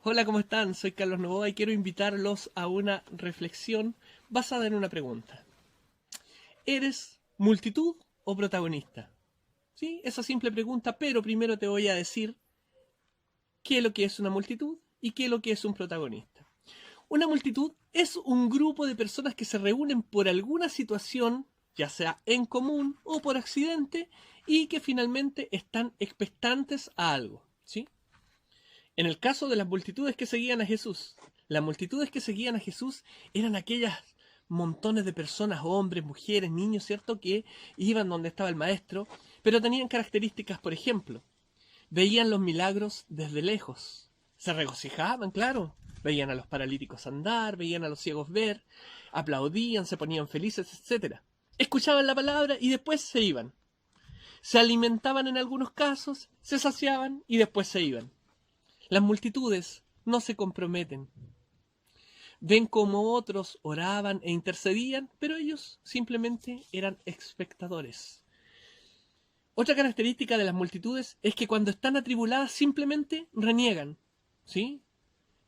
Hola, ¿cómo están? Soy Carlos Novoa y quiero invitarlos a una reflexión basada en una pregunta. ¿Eres multitud o protagonista? Sí, esa simple pregunta, pero primero te voy a decir qué es lo que es una multitud y qué es lo que es un protagonista. Una multitud es un grupo de personas que se reúnen por alguna situación, ya sea en común o por accidente, y que finalmente están expectantes a algo, ¿sí? En el caso de las multitudes que seguían a Jesús, las multitudes que seguían a Jesús eran aquellas montones de personas, hombres, mujeres, niños, ¿cierto?, que iban donde estaba el maestro, pero tenían características, por ejemplo, veían los milagros desde lejos, se regocijaban, claro, veían a los paralíticos andar, veían a los ciegos ver, aplaudían, se ponían felices, etcétera. Escuchaban la palabra y después se iban. Se alimentaban en algunos casos, se saciaban y después se iban. Las multitudes no se comprometen. Ven cómo otros oraban e intercedían, pero ellos simplemente eran espectadores. Otra característica de las multitudes es que cuando están atribuladas simplemente reniegan. ¿Sí?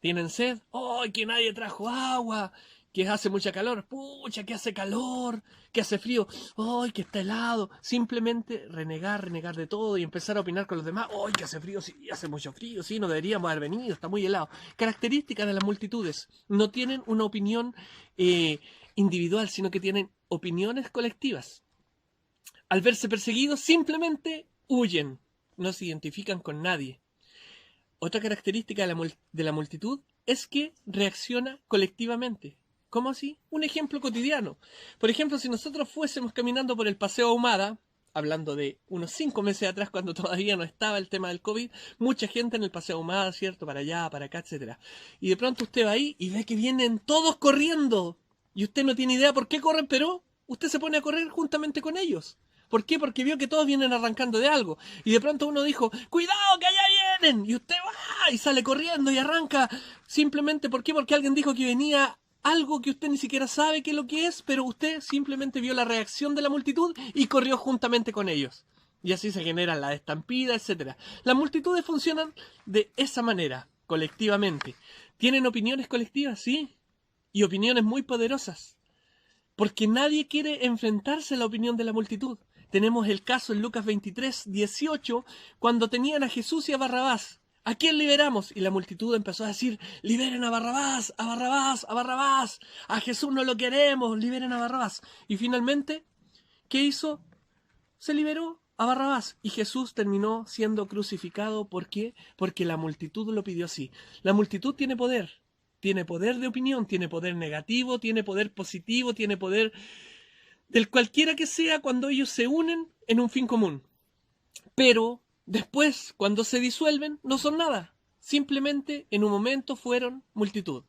Tienen sed, ¡ay, que nadie trajo agua! Que hace mucha calor, ¡pucha, que hace calor! Que hace frío, ¡ay, que está helado! Simplemente renegar de todo y empezar a opinar con los demás, ¡ay, que hace frío! Sí, hace mucho frío, sí, no deberíamos haber venido, está muy helado. Características de las multitudes, no tienen una opinión individual, sino que tienen opiniones colectivas. Al verse perseguidos, simplemente huyen, no se identifican con nadie. Otra característica de la multitud es que reacciona colectivamente. ¿Cómo así? Un ejemplo cotidiano. Por ejemplo, si nosotros fuésemos caminando por el Paseo Ahumada, hablando de unos 5 meses atrás, cuando todavía no estaba el tema del COVID, mucha gente en el Paseo Ahumada, ¿cierto? Para allá, para acá, etcétera. Y de pronto usted va ahí y ve que vienen todos corriendo. Y usted no tiene idea por qué corren, pero usted se pone a correr juntamente con ellos. ¿Por qué? Porque vio que todos vienen arrancando de algo. Y de pronto uno dijo, ¡cuidado que allá vienen! Y usted va y sale corriendo y arranca. Simplemente, ¿por qué? Porque alguien dijo que venía algo que usted ni siquiera sabe qué es lo que es, pero usted simplemente vio la reacción de la multitud y corrió juntamente con ellos. Y así se genera la estampida, etcétera. Las multitudes funcionan de esa manera, colectivamente. ¿Tienen opiniones colectivas? Sí. Y opiniones muy poderosas. Porque nadie quiere enfrentarse a la opinión de la multitud. Tenemos el caso en Lucas 23:18, cuando tenían a Jesús y a Barrabás. ¿A quién liberamos? Y la multitud empezó a decir, liberen a Barrabás, a Barrabás, a Barrabás. A Jesús no lo queremos, liberen a Barrabás. Y finalmente, ¿qué hizo? Se liberó a Barrabás. Y Jesús terminó siendo crucificado. ¿Por qué? Porque la multitud lo pidió así. La multitud tiene poder. Tiene poder de opinión, tiene poder negativo, tiene poder positivo, tiene poder del cualquiera que sea cuando ellos se unen en un fin común. Pero después, cuando se disuelven, no son nada. Simplemente en un momento fueron multitud.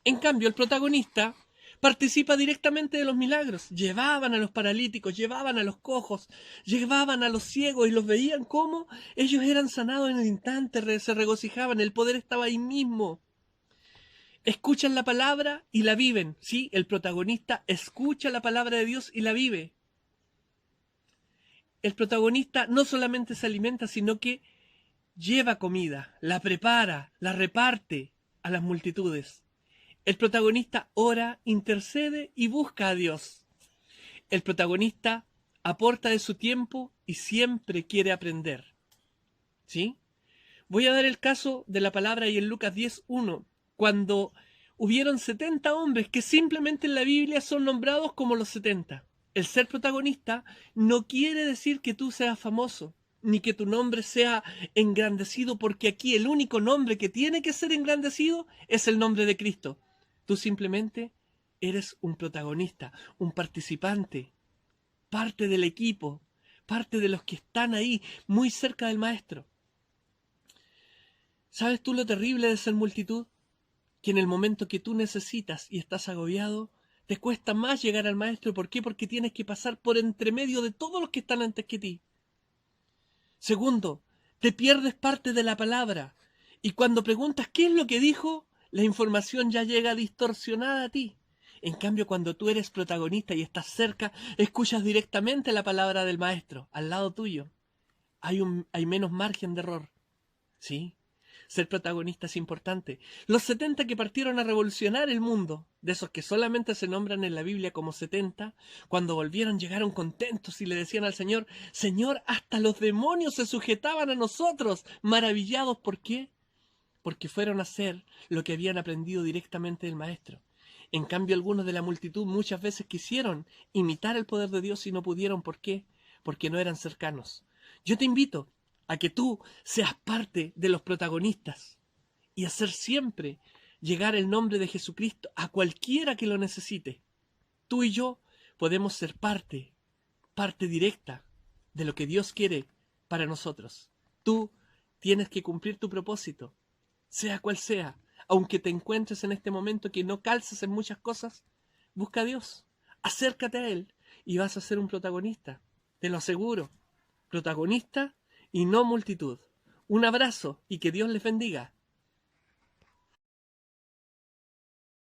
En cambio, el protagonista participa directamente de los milagros. Llevaban a los paralíticos, llevaban a los cojos, llevaban a los ciegos y los veían como ellos eran sanados en el instante, se regocijaban, el poder estaba ahí mismo. Escuchan la palabra y la viven. Sí, el protagonista escucha la palabra de Dios y la vive. El protagonista no solamente se alimenta, sino que lleva comida, la prepara, la reparte a las multitudes. El protagonista ora, intercede y busca a Dios. El protagonista aporta de su tiempo y siempre quiere aprender. ¿Sí? Voy a dar el caso de la palabra y en Lucas 10:1, cuando hubieron 70 hombres que simplemente en la Biblia son nombrados como los 70. El ser protagonista no quiere decir que tú seas famoso, ni que tu nombre sea engrandecido, porque aquí el único nombre que tiene que ser engrandecido es el nombre de Cristo. Tú simplemente eres un protagonista, un participante, parte del equipo, parte de los que están ahí, muy cerca del maestro. ¿Sabes tú lo terrible de ser multitud? Que en el momento que tú necesitas y estás agobiado, te cuesta más llegar al maestro. ¿Por qué? Porque tienes que pasar por entre medio de todos los que están antes que ti. Segundo, te pierdes parte de la palabra. Y cuando preguntas qué es lo que dijo, la información ya llega distorsionada a ti. En cambio, cuando tú eres protagonista y estás cerca, escuchas directamente la palabra del maestro, al lado tuyo. Hay menos margen de error. ¿Sí? ser protagonista es importante. Los 70 que partieron a revolucionar el mundo, de esos que solamente se nombran en la Biblia como 70, cuando volvieron llegaron contentos y le decían al Señor, Señor, hasta los demonios se sujetaban a nosotros, maravillados. ¿Por qué? Porque fueron a hacer lo que habían aprendido directamente del Maestro. En cambio, algunos de la multitud muchas veces quisieron imitar el poder de Dios y no pudieron. ¿Por qué? Porque no eran cercanos. Yo te invito a que tú seas parte de los protagonistas y hacer siempre llegar el nombre de Jesucristo a cualquiera que lo necesite. Tú y yo podemos ser parte directa de lo que Dios quiere para nosotros. Tú tienes que cumplir tu propósito, sea cual sea. Aunque te encuentres en este momento que no calzas en muchas cosas, busca a Dios, acércate a Él y vas a ser un protagonista, te lo aseguro. Protagonista y no multitud. Un abrazo y que Dios les bendiga.